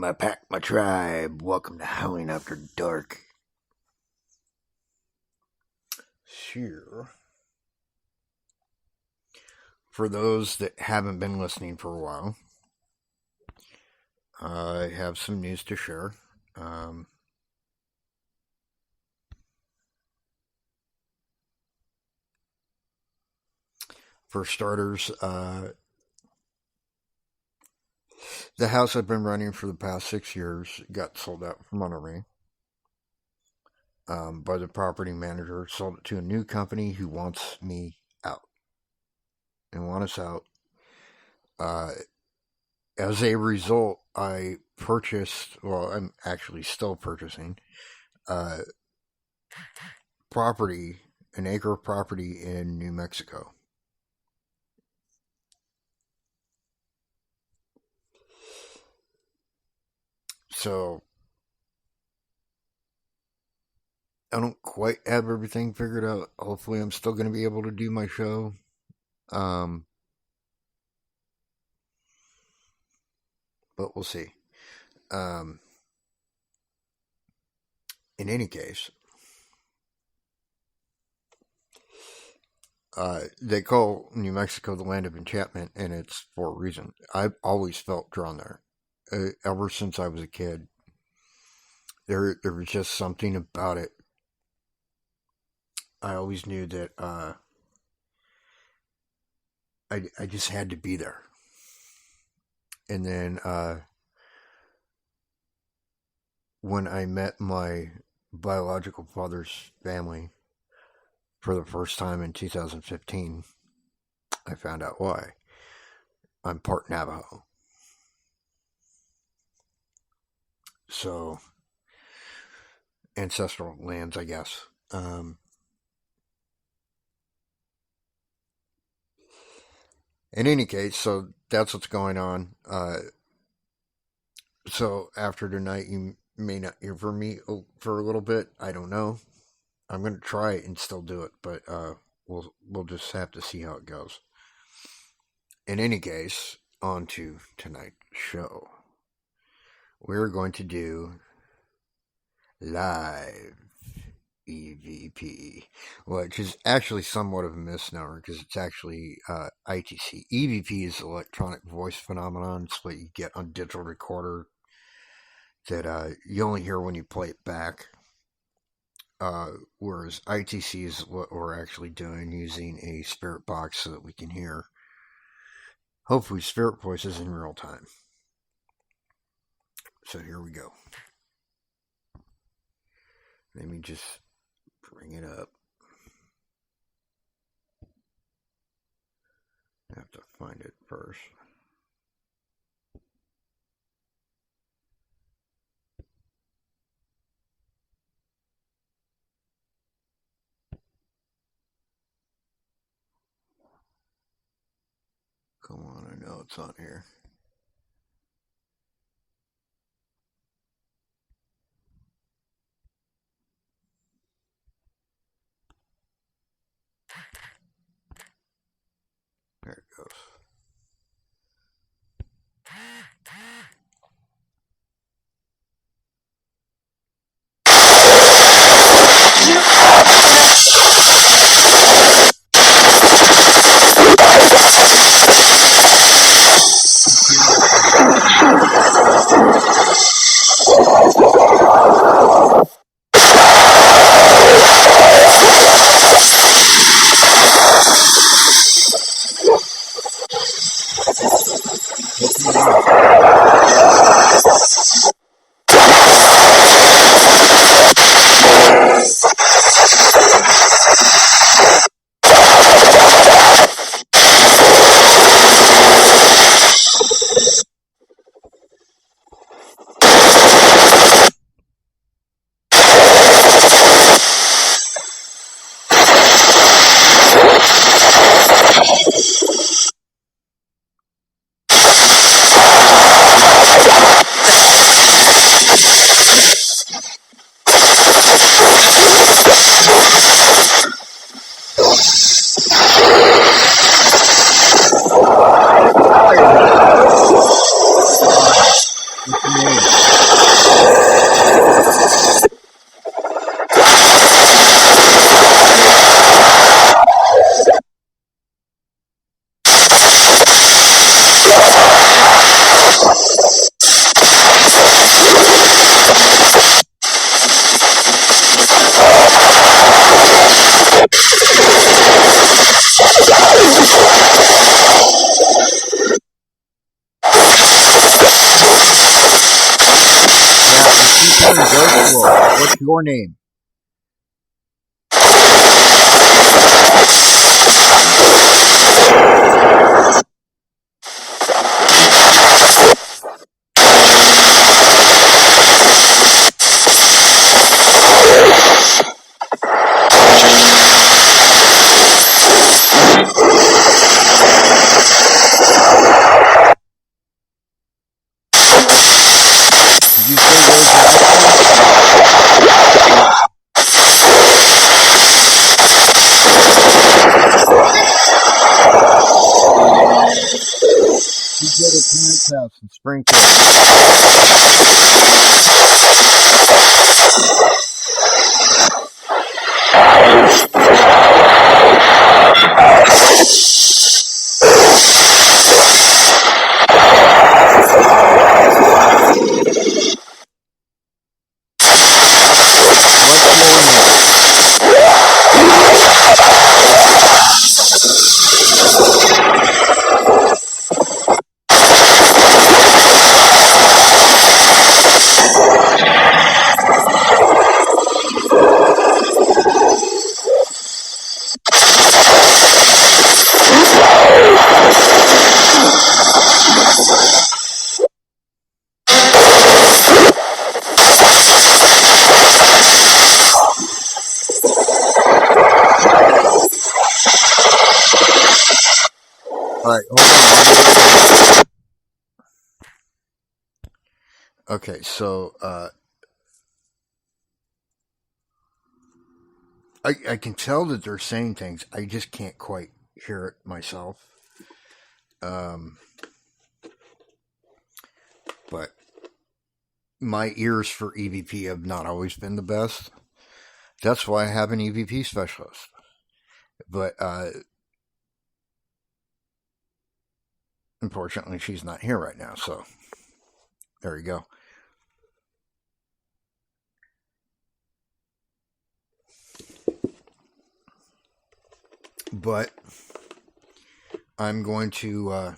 my pack, my tribe. Welcome to Howling After Dark. Here, for those that haven't been listening for a while, I have some news to share. For starters, the house I've been running for the past 6 years got sold out from under me by the property manager. Sold it to a new company who wants me out and want us out. As a result, I purchased, well, I'm actually still purchasing, property, an acre of property in New Mexico. So, I don't quite have everything figured out. Hopefully, I'm still going to be able to do my show. But we'll see. In any case, they call New Mexico the land of enchantment, and it's for a reason. I've always felt drawn there. Ever since I was a kid, there was just something about it. I always knew that I just had to be there. And then when I met my biological father's family for the first time in 2015, I found out why. I'm part Navajo. So, ancestral lands, I guess. In any case, so that's what's going on. So after tonight, you may not hear from me for a little bit. I don't know. I'm going to try it and still do it, but we'll just have to see how it goes. In any case, on to tonight's show. We're going to do live EVP, which is actually somewhat of a misnomer because it's actually ITC. EVP is electronic voice phenomenon. It's what you get on digital recorder that you only hear when you play it back. Whereas ITC is what we're actually doing, using a spirit box so that we can hear, hopefully, spirit voices in real time. So here we go. Let me just bring it up. I have to find it first. Come on, I know it's on here. There it goes. your name? Did you say Rose Ashley? She's at her parents' house in Springfield. What's your name? All right, hold on. Okay, so I can tell that they're saying things. I just can't quite hear it myself. Um, but my ears for EVP have not always been the best. That's why I have an EVP specialist. But unfortunately, she's not here right now. So there you go. But I'm going to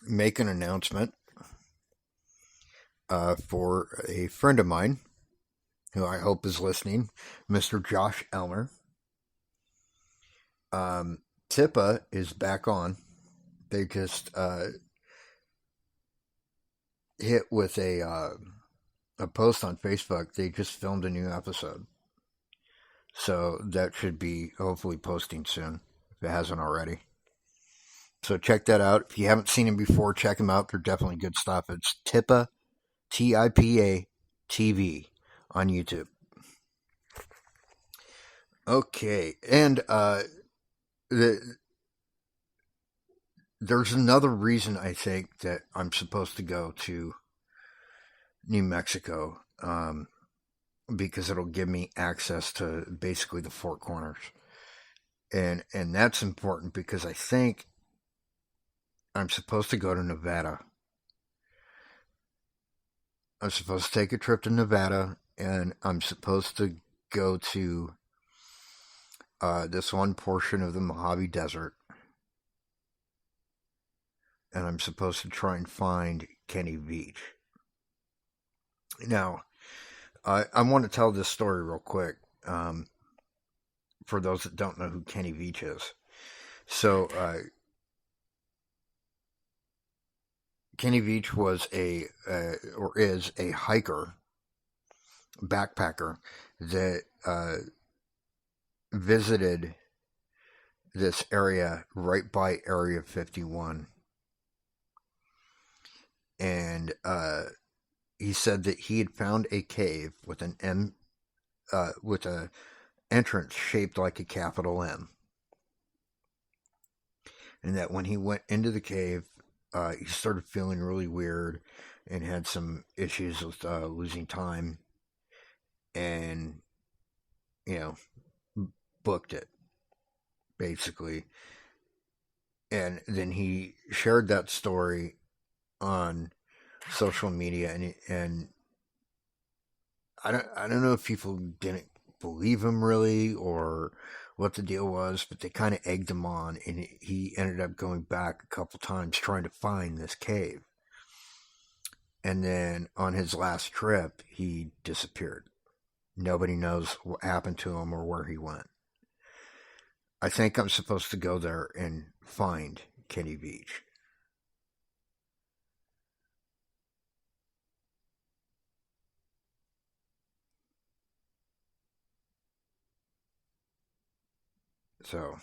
make an announcement for a friend of mine who I hope is listening, Mr. Josh Elmer. Tippa is back on. They just hit with a post on Facebook. They just filmed a new episode. So that should be hopefully posting soon, if it hasn't already. So check that out. If you haven't seen them before, check them out. They're definitely good stuff. It's Tippa, TIPA TV on YouTube. Okay, and there's another reason I think that I'm supposed to go to New Mexico, because it'll give me access to basically the Four Corners, and that's important because I think I'm supposed to go to Nevada. I'm supposed to take a trip to Nevada, and I'm supposed to go to this one portion of the Mojave Desert, and I'm supposed to try and find Kenny Beach. Now, I want to tell this story real quick, for those that don't know who Kenny Beach is. So, Kenny Beach was or is a hiker, backpacker that visited this area right by Area 51, and he said that he had found a cave with with a entrance shaped like a capital M, and that when he went into the cave, he started feeling really weird and had some issues with losing time, and booked it basically. And then he shared that story on social media, and I don't know if people didn't believe him really or what the deal was, but they kind of egged him on, and he ended up going back a couple times trying to find this cave. And then on his last trip, he disappeared. Nobody knows what happened to him or where he went. I think I'm supposed to go there and find Kenny Beach. So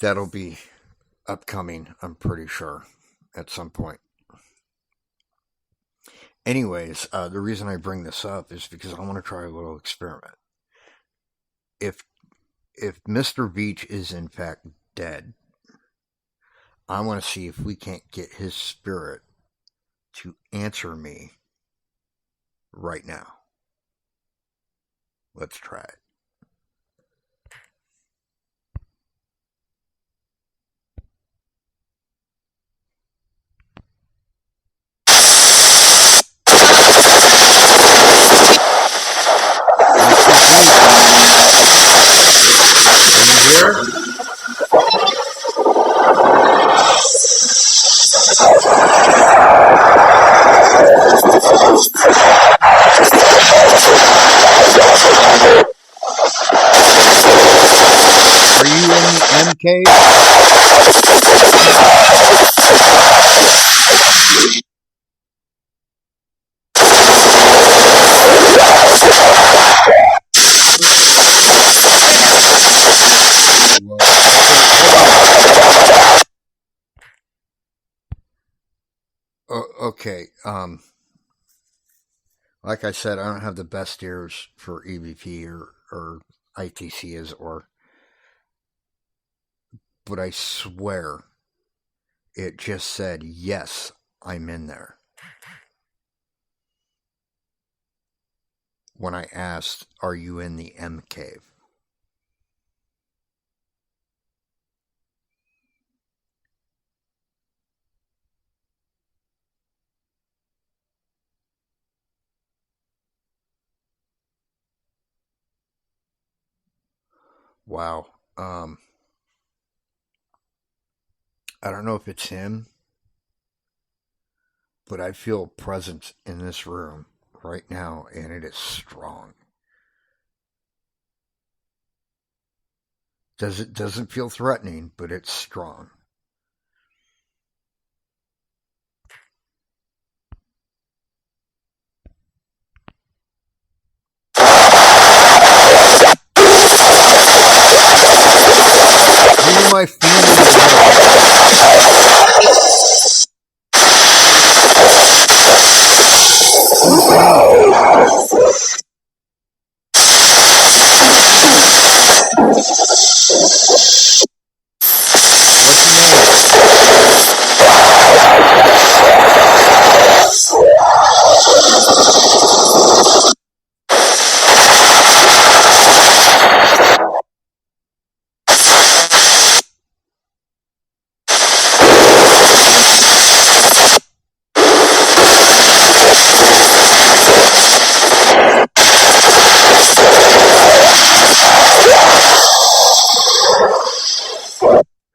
that'll be upcoming, I'm pretty sure, at some point. Anyways, the reason I bring this up is because I want to try a little experiment. If Mr. Beach is in fact dead, I want to see if we can't get his spirit to answer me right now. Let's try it. Are you in the MK? Okay. Like I said, I don't have the best ears for EVP or ITC but I swear it just said, yes, I'm in there. When I asked, are you in the M cave? Wow. I don't know if it's him, but I feel a presence in this room right now, and it is strong. Doesn't feel threatening, but it's strong. Who am I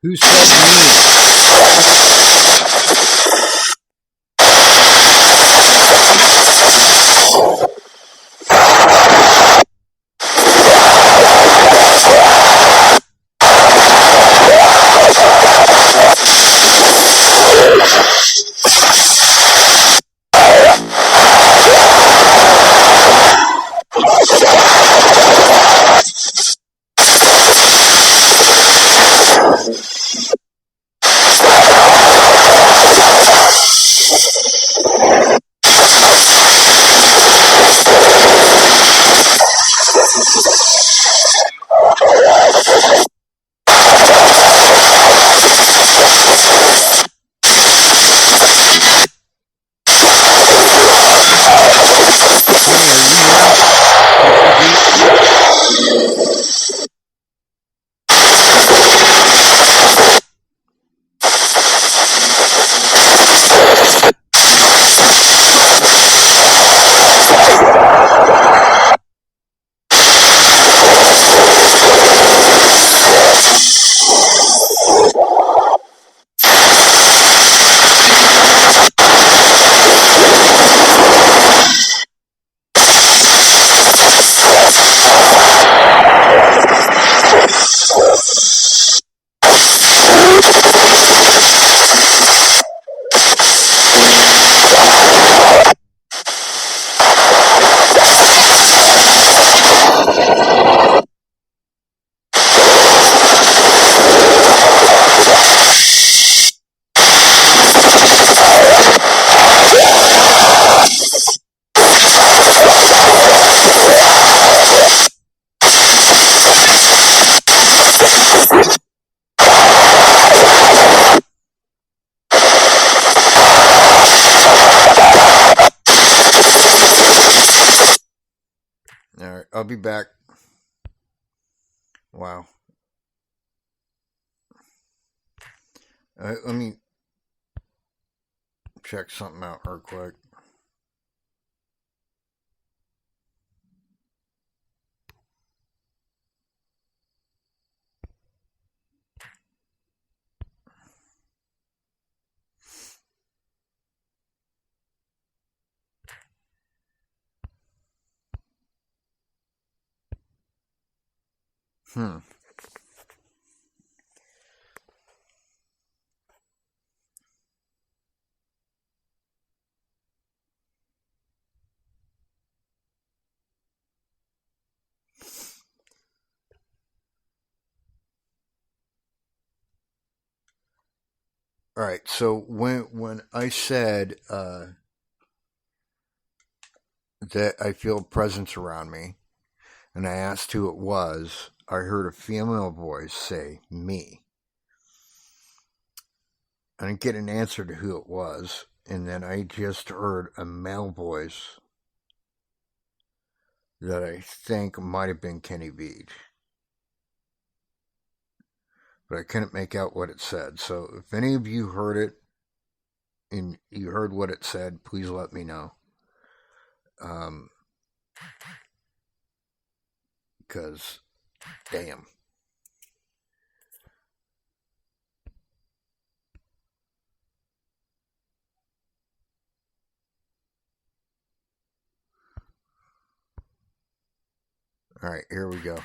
Who said me? I'll be back. Wow. Let me check something out real quick. Hmm. All right. So when I said that I feel a presence around me, and I asked who it was, I heard a female voice say me. I didn't get an answer to who it was, and then I just heard a male voice that I think might have been Kenny Beach, but I couldn't make out what it said. So if any of you heard it and you heard what it said, please let me know. Because, damn. All right, here we go.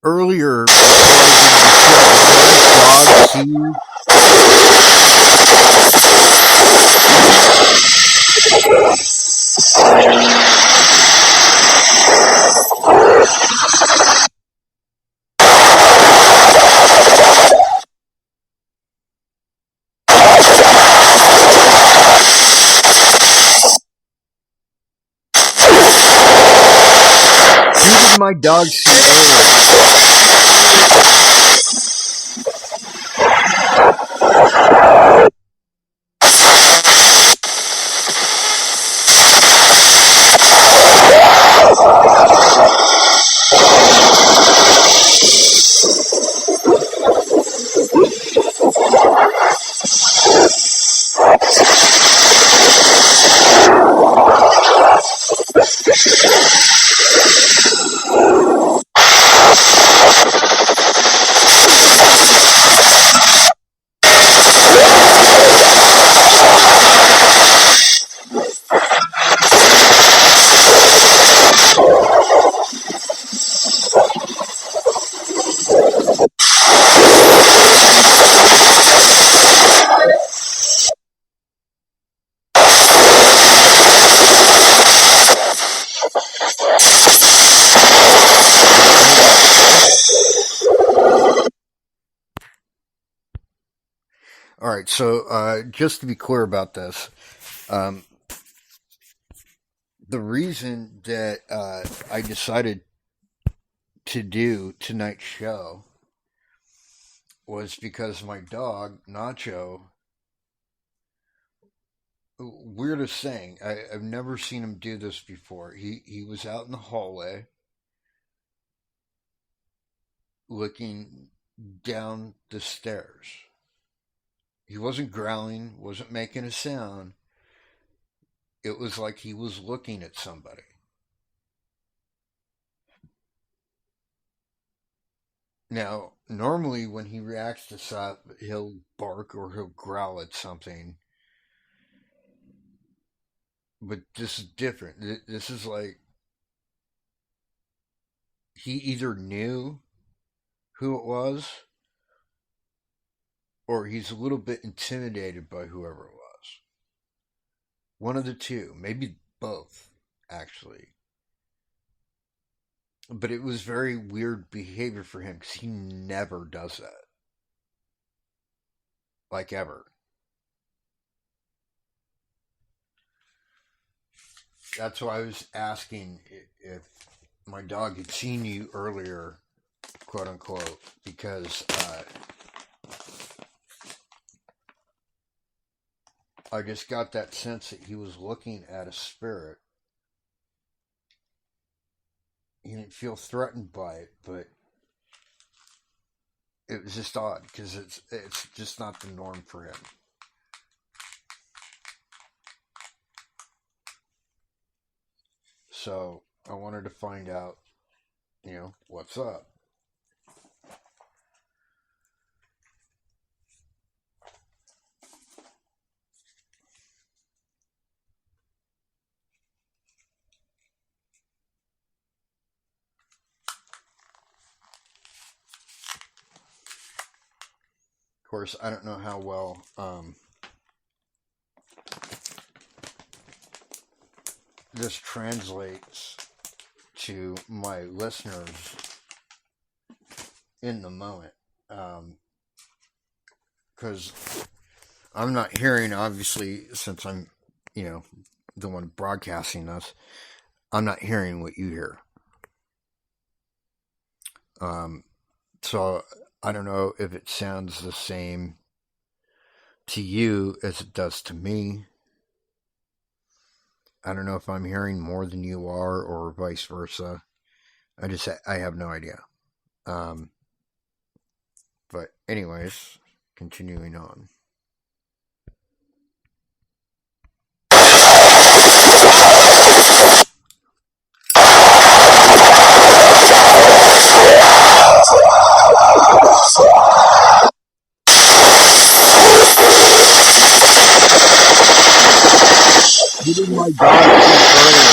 Earlier, dog see you. Who did my dog see earlier? All right, so just to be clear about this, um, the reason that I decided to do tonight's show was because my dog, Nacho, weirdest thing, I've never seen him do this before. He was out in the hallway looking down the stairs. He wasn't growling, wasn't making a sound. It was like he was looking at somebody. Now, normally when he reacts to stuff, he'll bark or he'll growl at something. But this is different. This is like he either knew who it was or he's a little bit intimidated by whoever it was. One of the two, maybe both, actually. But it was very weird behavior for him because he never does that. Like ever. That's why I was asking if my dog had seen you earlier, quote unquote, because I just got that sense that he was looking at a spirit. He didn't feel threatened by it, but it was just odd because it's just not the norm for him. So I wanted to find out, what's up. Of course, I don't know how well this translates to my listeners in the moment, because I'm not hearing, obviously, since I'm, the one broadcasting this, I'm not hearing what you hear. So I don't know if it sounds the same to you as it does to me. I don't know if I'm hearing more than you are or vice versa. I have no idea. But anyways, continuing on. You did my dog earlier.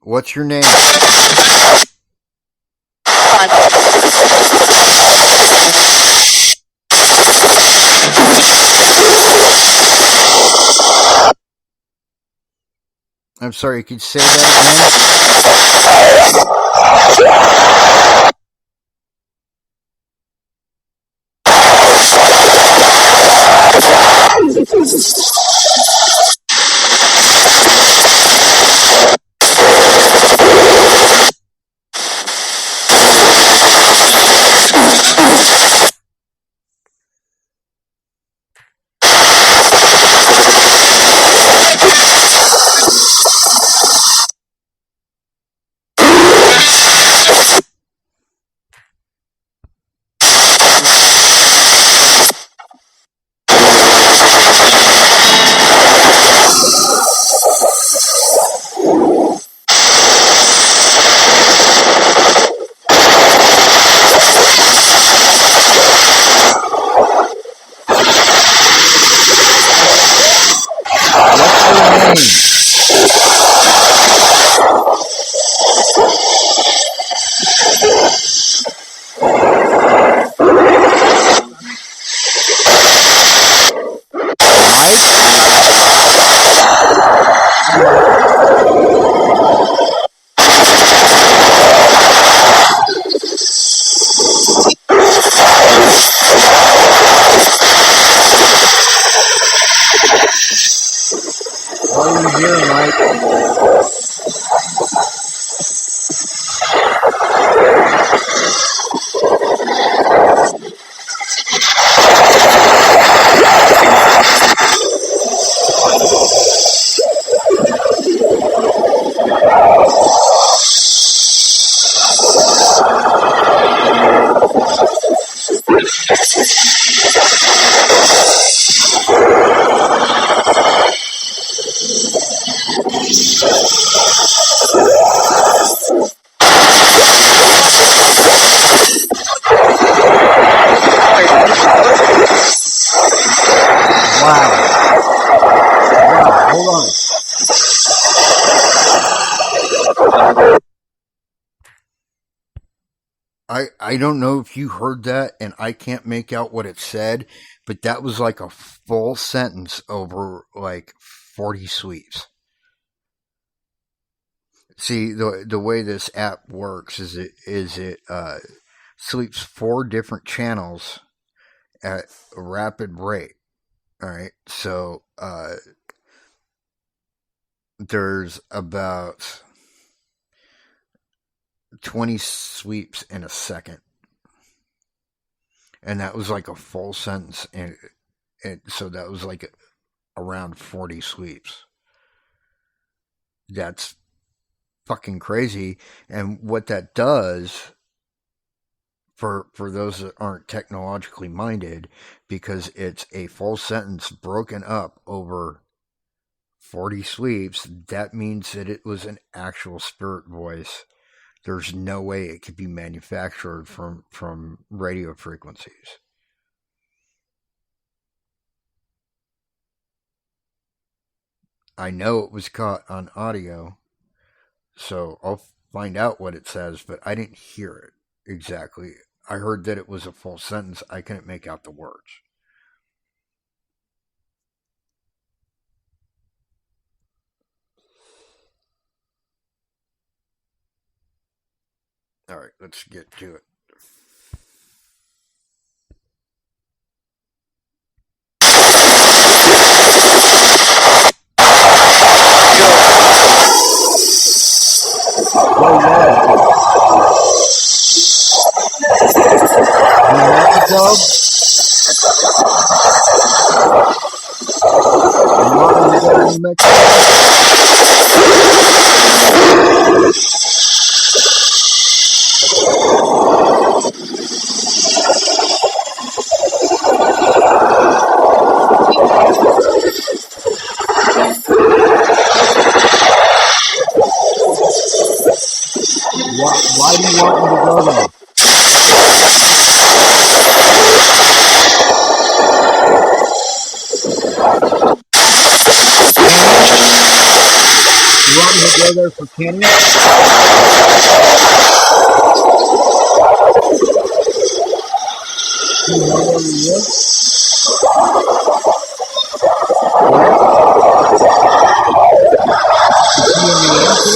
What's your name? I'm sorry, could you say that again? What are you hearing, Mike? Hold on. I don't know if you heard that, and I can't make out what it said, but that was like a full sentence over like 40 sweeps. See, the way this app works is it sweeps 4 different channels at a rapid rate. All right, so there's about 20 sweeps in a second, and that was like a full sentence, and so that was like around 40 sweeps. That's fucking crazy. And what that does for those that aren't technologically minded, because it's a full sentence broken up over 40 sweeps, that means that it was an actual spirit voice. There's no way it could be manufactured from radio frequencies. I know it was caught on audio, so I'll find out what it says, but I didn't hear it exactly. I heard that it was a full sentence. I couldn't make out the words. All right, let's get to it. Why do you want me to go there? You want me to go there for Kenny? Do you know where he is? Is he in the answer?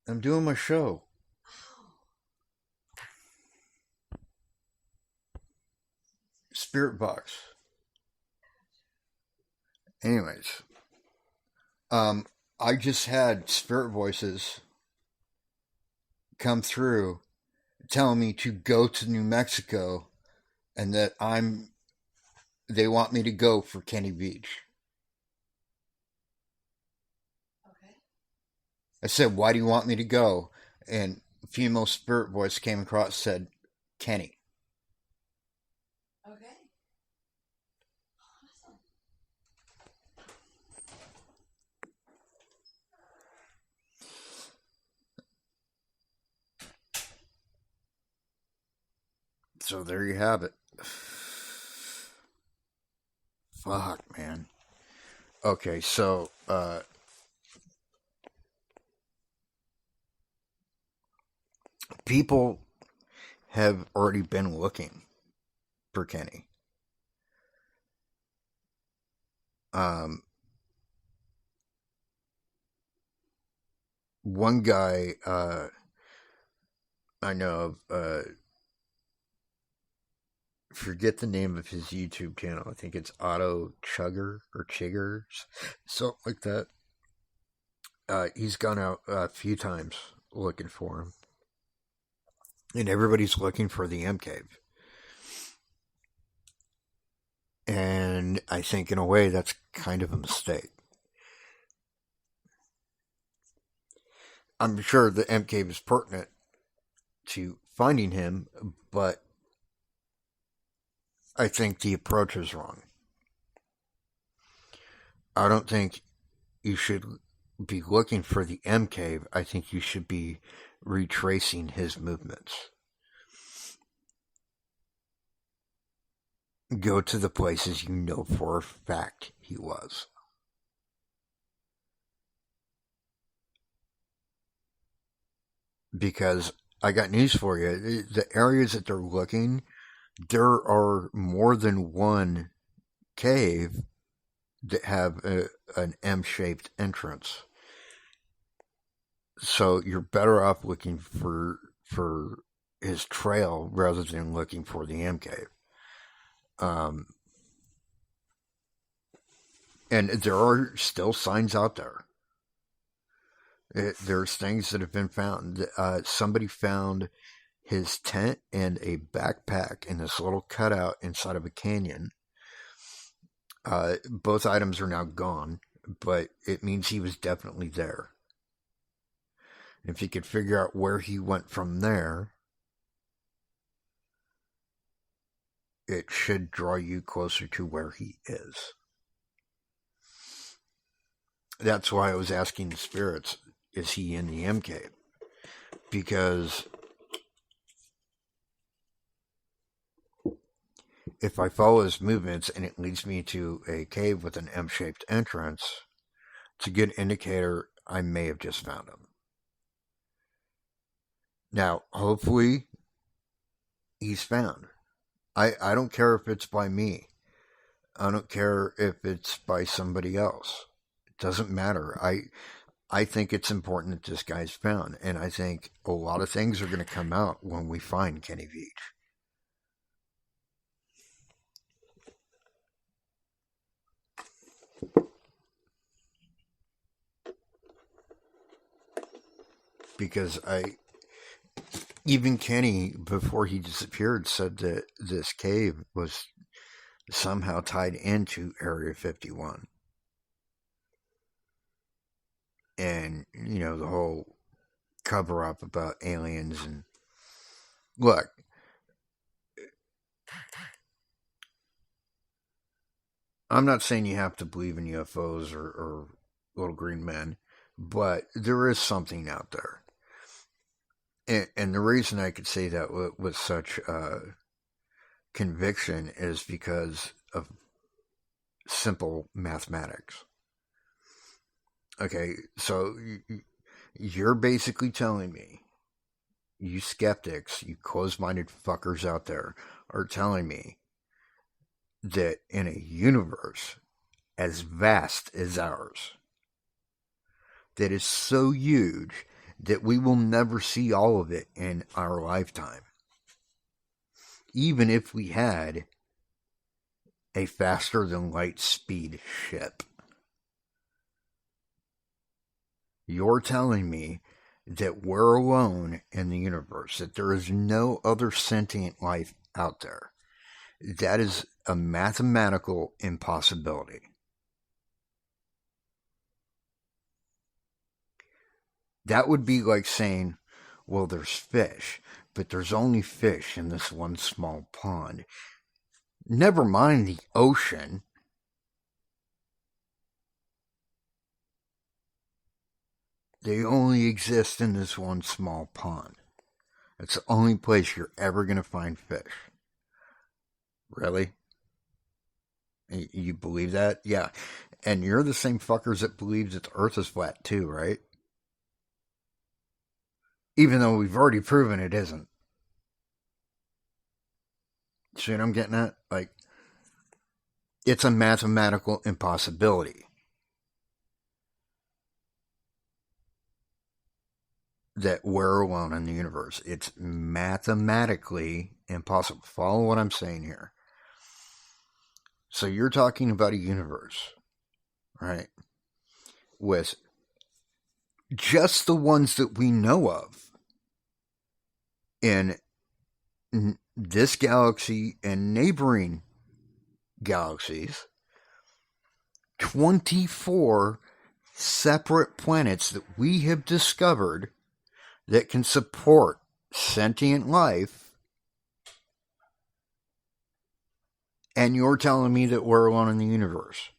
I'm doing my show. Spirit box. Anyways, I just had spirit voices come through telling me to go to New Mexico and that they want me to go for Kenny Beach. Okay. I said, why do you want me to go? And a female spirit voice came across and said, Kenny. Okay. Awesome. So there you have it. Fuck, man. Okay, so people have already been looking for Kenny. One guy I know of forget the name of his YouTube channel. I think it's Auto Chugger or Chiggers, something like that. He's gone out a few times looking for him. And everybody's looking for the M Cave. And I think in a way that's kind of a mistake. I'm sure the M Cave is pertinent to finding him, but I think the approach is wrong. I don't think you should be looking for the M Cave. I think you should be retracing his movements. Go to the places you know for a fact he was. Because I got news for you. The areas that they're looking, there are more than one cave that have an M-shaped entrance. So you're better off looking for his trail rather than looking for the M cave. And there are still signs out there. There's things that have been found. Somebody found his tent and a backpack in this little cutout inside of a canyon. Both items are now gone, but it means he was definitely there. If you could figure out where he went from there, it should draw you closer to where he is. That's why I was asking the spirits, is he in the M cave? Because if I follow his movements and it leads me to a cave with an M-shaped entrance, it's a good indicator I may have just found him. Now, hopefully, he's found. I don't care if it's by me. I don't care if it's by somebody else. It doesn't matter. I think it's important that this guy's found. And I think a lot of things are going to come out when we find Kenny Veach. Because even Kenny, before he disappeared, said that this cave was somehow tied into Area 51. And, the whole cover-up about aliens. And look, I'm not saying you have to believe in UFOs or little green men, but there is something out there. And the reason I could say that with such conviction is because of simple mathematics. Okay, so you're basically telling me, you skeptics, you closed-minded fuckers out there, are telling me that in a universe as vast as ours, that is so huge that we will never see all of it in our lifetime, even if we had a faster than light speed ship. You're telling me that we're alone in the universe, that there is no other sentient life out there. That is a mathematical impossibility. That would be like saying, well, there's fish, but there's only fish in this one small pond. Never mind the ocean. They only exist in this one small pond. It's the only place you're ever going to find fish. Really? You believe that? Yeah. And you're the same fuckers that believe that the earth is flat too, right? Even though we've already proven it isn't. See what I'm getting at? Like, it's a mathematical impossibility. that we're alone in the universe. It's mathematically impossible. Follow what I'm saying here. So you're talking about a universe, right, with just the ones that we know of in this galaxy and neighboring galaxies, 24 separate planets that we have discovered that can support sentient life, and you're telling me that we're alone in the universe.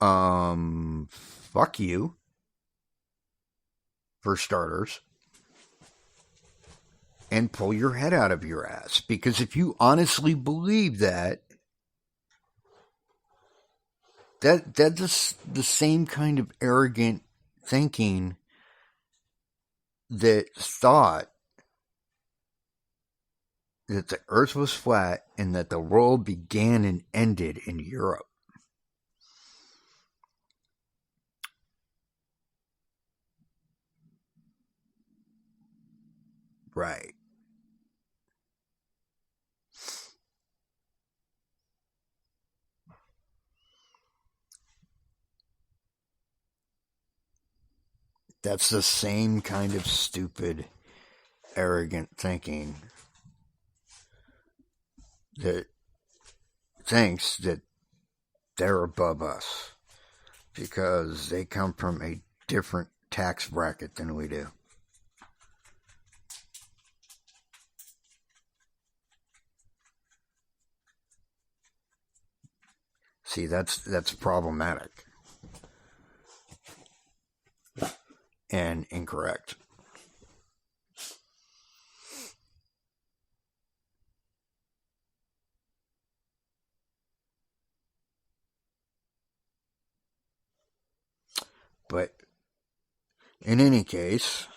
Fuck you, for starters, and pull your head out of your ass. Because if you honestly believe that, that's the same kind of arrogant thinking that thought that the earth was flat and that the world began and ended in Europe. Right. That's the same kind of stupid, arrogant thinking that thinks that they're above us because they come from a different tax bracket than we do. See, that's problematic and incorrect. But in any case,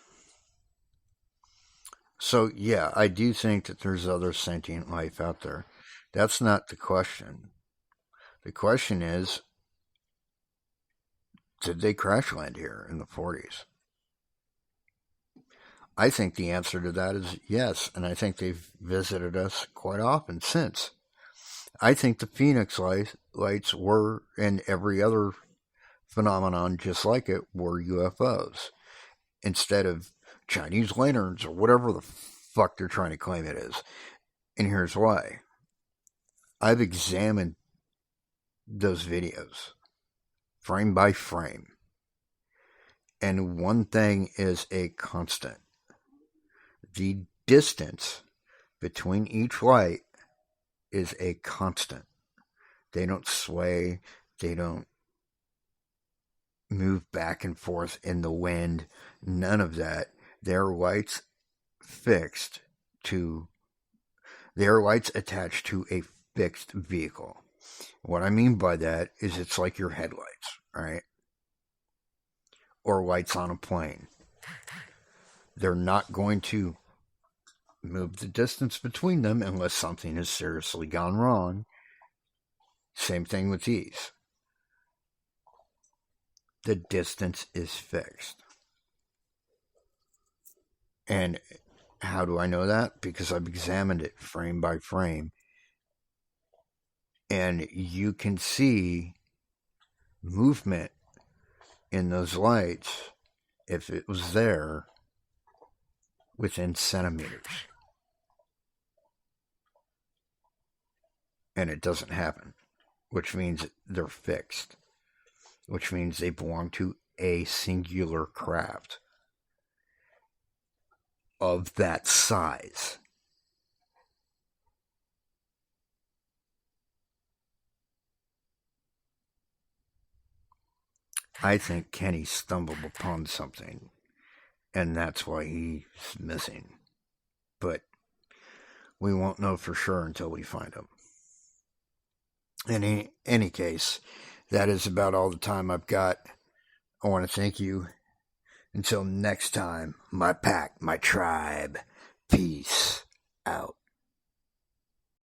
so yeah, I do think that there's other sentient life out there. That's not the question. The question is, did they crash land here in the 40s? I think the answer to that is yes, and I think they've visited us quite often since. I think the Phoenix lights were, and every other phenomenon just like it, were UFOs instead of Chinese lanterns or whatever the fuck they're trying to claim it is. And here's why. I've examined those videos frame by frame, and one thing is a constant. The distance between each light is a constant. They don't sway, they don't move back and forth in the wind, none of that. Their lights attached to a fixed vehicle. What I mean by that is it's like your headlights, right? Or lights on a plane. They're not going to move the distance between them unless something has seriously gone wrong. Same thing with these. The distance is fixed. And how do I know that? Because I've examined it frame by frame. And you can see movement in those lights, if it was there, within centimeters. And it doesn't happen, which means they're fixed, which means they belong to a singular craft of that size. I think Kenny stumbled upon something, and that's why he's missing. But we won't know for sure until we find him. In any case, that is about all the time I've got. I want to thank you. Until next time, my pack, my tribe. Peace.